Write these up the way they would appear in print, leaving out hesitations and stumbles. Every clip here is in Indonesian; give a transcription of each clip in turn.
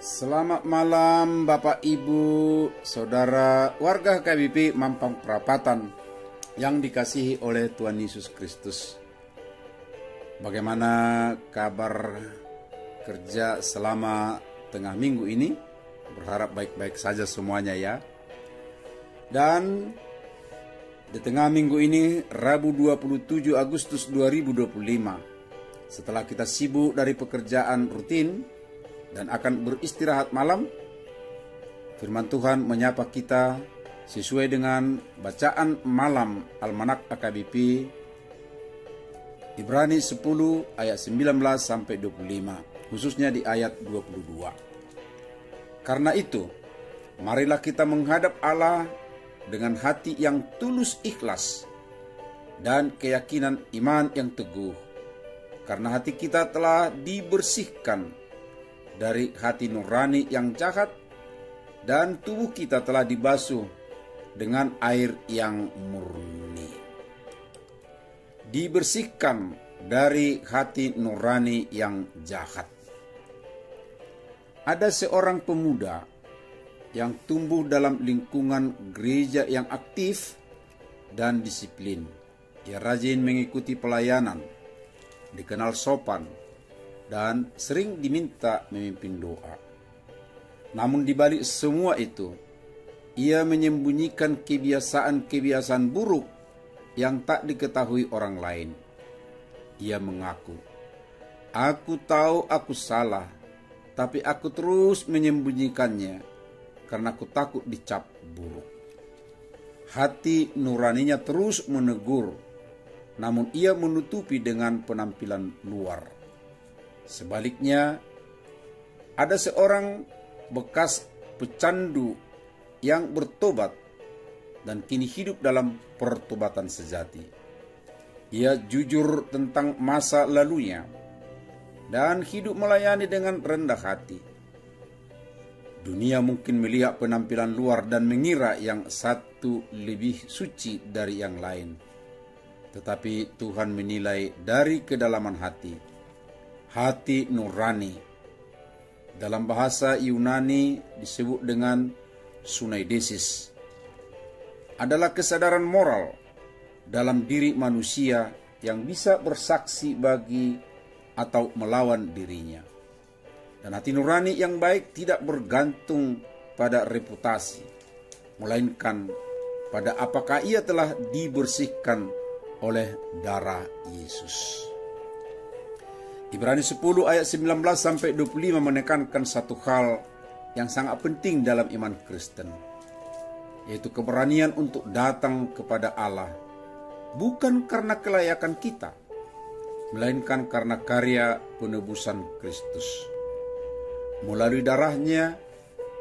Selamat malam Bapak Ibu, Saudara, warga KBP Mampang Perapatan yang dikasihi oleh Tuhan Yesus Kristus. Bagaimana kabar kerja selama tengah minggu ini? Berharap baik-baik saja semuanya ya. Dan di tengah minggu ini, Rabu 27 Agustus 2025, setelah kita sibuk dari pekerjaan rutin dan akan beristirahat malam, firman Tuhan menyapa kita sesuai dengan bacaan malam Almanak AKBP Ibrani 10 ayat 19 sampai 25, khususnya di ayat 22. Karena itu, marilah kita menghadap Allah dengan hati yang tulus ikhlas dan keyakinan iman yang teguh, karena hati kita telah dibersihkan dari hati nurani yang jahat dan tubuh kita telah dibasuh dengan air yang murni. Dibersihkan dari hati nurani yang jahat. Ada seorang pemuda yang tumbuh dalam lingkungan gereja yang aktif dan disiplin. Ia rajin mengikuti pelayanan, dikenal sopan, dan sering diminta memimpin doa. Namun di balik semua itu, ia menyembunyikan kebiasaan-kebiasaan buruk yang tak diketahui orang lain. Ia mengaku, "Aku tahu aku salah, tapi aku terus menyembunyikannya karena aku takut dicap buruk." Hati nuraninya terus menegur, namun ia menutupi dengan penampilan luar. Sebaliknya, ada seorang bekas pecandu yang bertobat dan kini hidup dalam pertobatan sejati. Ia jujur tentang masa lalunya dan hidup melayani dengan rendah hati. Dunia mungkin melihat penampilan luar dan mengira yang satu lebih suci dari yang lain. Tetapi Tuhan menilai dari kedalaman hati. Hati nurani, dalam bahasa Yunani disebut dengan sunaidesis, adalah kesadaran moral dalam diri manusia yang bisa bersaksi bagi atau melawan dirinya. Dan hati nurani yang baik tidak bergantung pada reputasi, melainkan pada apakah ia telah dibersihkan oleh darah Yesus. Ibrani 10 ayat 19 sampai 25 menekankan satu hal yang sangat penting dalam iman Kristen, yaitu keberanian untuk datang kepada Allah bukan karena kelayakan kita, melainkan karena karya penebusan Kristus. Melalui darahnya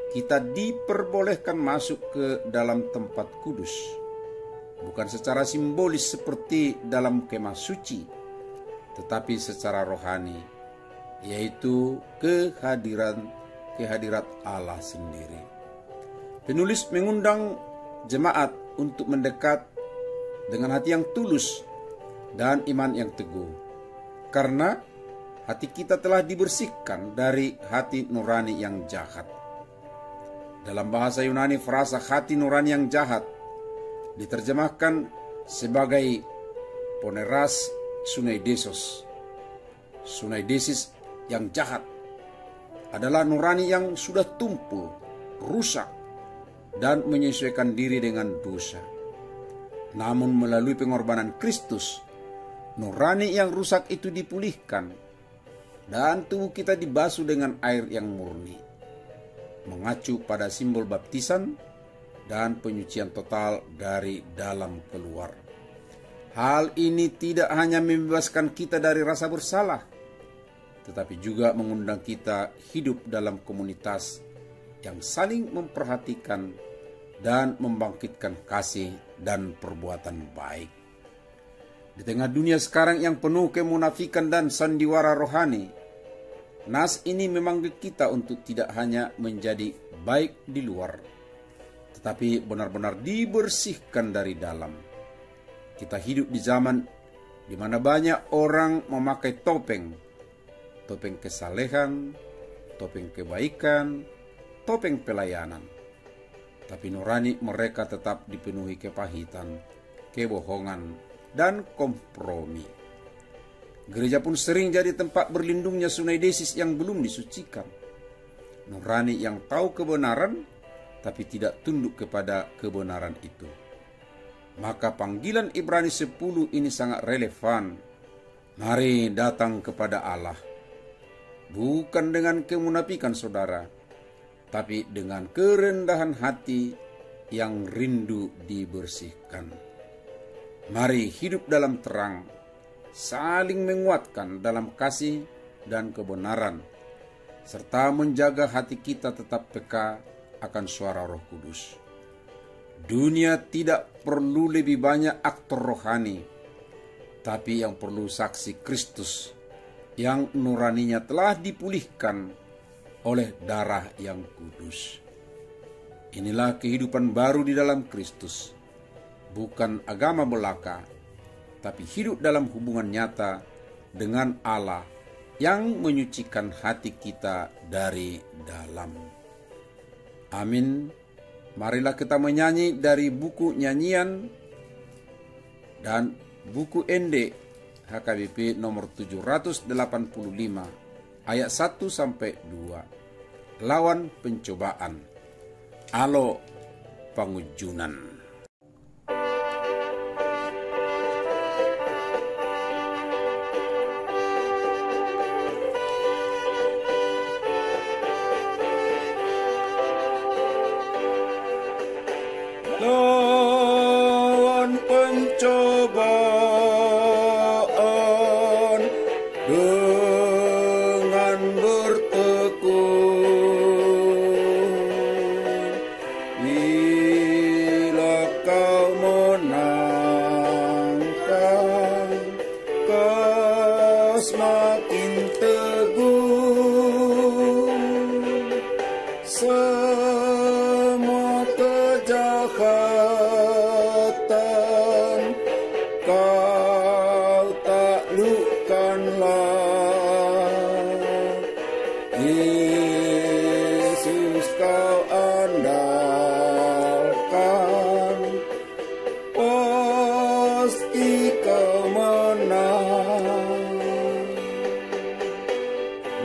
kita diperbolehkan masuk ke dalam tempat kudus, bukan secara simbolis seperti dalam kemah suci, tetapi secara rohani, yaitu kehadirat Allah sendiri. Penulis mengundang jemaat untuk mendekat dengan hati yang tulus dan iman yang teguh, karena hati kita telah dibersihkan dari hati nurani yang jahat. Dalam bahasa Yunani, frasa hati nurani yang jahat diterjemahkan sebagai poneras sunaidesis. Sunaidesis yang jahat adalah nurani yang sudah tumpul, rusak, dan menyesuaikan diri dengan dosa. Namun melalui pengorbanan Kristus, nurani yang rusak itu dipulihkan dan tubuh kita dibasuh dengan air yang murni, mengacu pada simbol baptisan dan penyucian total dari dalam keluar. Hal ini tidak hanya membebaskan kita dari rasa bersalah, tetapi juga mengundang kita hidup dalam komunitas yang saling memperhatikan dan membangkitkan kasih dan perbuatan baik. Di tengah dunia sekarang yang penuh kemunafikan dan sandiwara rohani, nas ini memanggil kita untuk tidak hanya menjadi baik di luar, tetapi benar-benar dibersihkan dari dalam. Kita hidup di zaman di mana banyak orang memakai topeng kesalehan, topeng kebaikan, topeng pelayanan. Tapi nurani mereka tetap dipenuhi kepahitan, kebohongan, dan kompromi. Gereja pun sering jadi tempat berlindungnya sunaidesis yang belum disucikan. Nurani yang tahu kebenaran, tapi tidak tunduk kepada kebenaran itu. Maka panggilan Ibrani 10 ini sangat relevan. Mari datang kepada Allah. Bukan dengan kemunafikan saudara, tapi dengan kerendahan hati yang rindu dibersihkan. Mari hidup dalam terang, saling menguatkan dalam kasih dan kebenaran, serta menjaga hati kita tetap peka akan suara Roh Kudus. Dunia tidak perlu lebih banyak aktor rohani, tapi yang perlu saksi Kristus yang nuraninya telah dipulihkan oleh darah yang kudus. Inilah kehidupan baru di dalam Kristus, bukan agama belaka, tapi hidup dalam hubungan nyata dengan Allah yang menyucikan hati kita dari dalam. Amin. Marilah kita menyanyi dari buku nyanyian dan buku Ende HKBP nomor 785 ayat 1-2. Lawan pencobaan, alo pangujunan. Lawan pencobaan dengan bertekun, bila kau menangkan, kau semakin teguh. Semua kejahatan kau taklukkanlah. Yesus kau andalkan, pasti kau menang.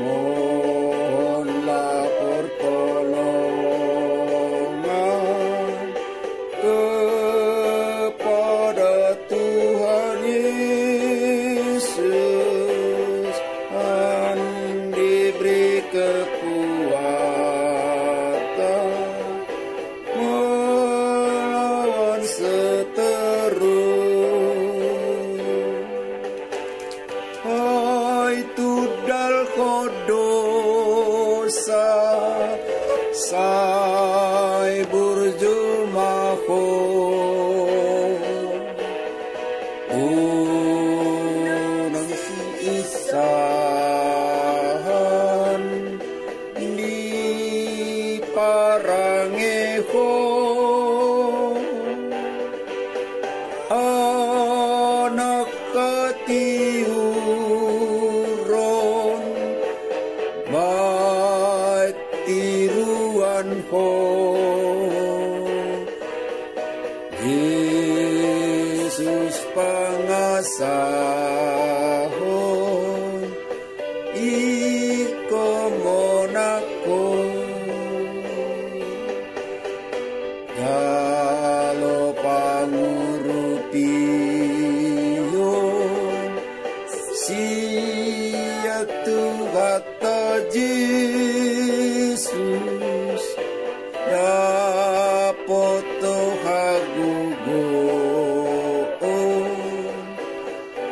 Mohonlah pertolongan kepada Tuhan Yesus, dan diberi kekuatan melawan seterus. Hai tudal kodosa, sai burjumaho, unang isahan di parangeho, anak katiuron baik tiruan ho. Yesus pangasahon iko monako, kalau pangurupiyon siya tuhata Jesus dapoto hagugoon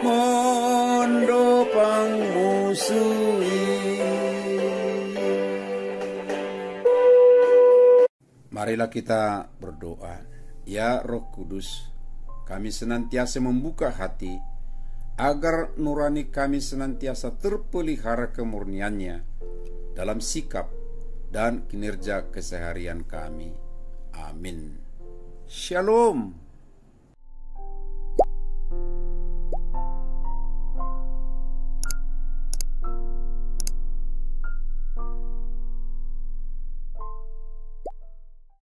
mondo pangmusui. Marilah kita berdoa. Ya Roh Kudus, kami senantiasa membuka hati agar nurani kami senantiasa terpelihara kemurniannya dalam sikap dan kinerja keseharian kami. Amin. Shalom.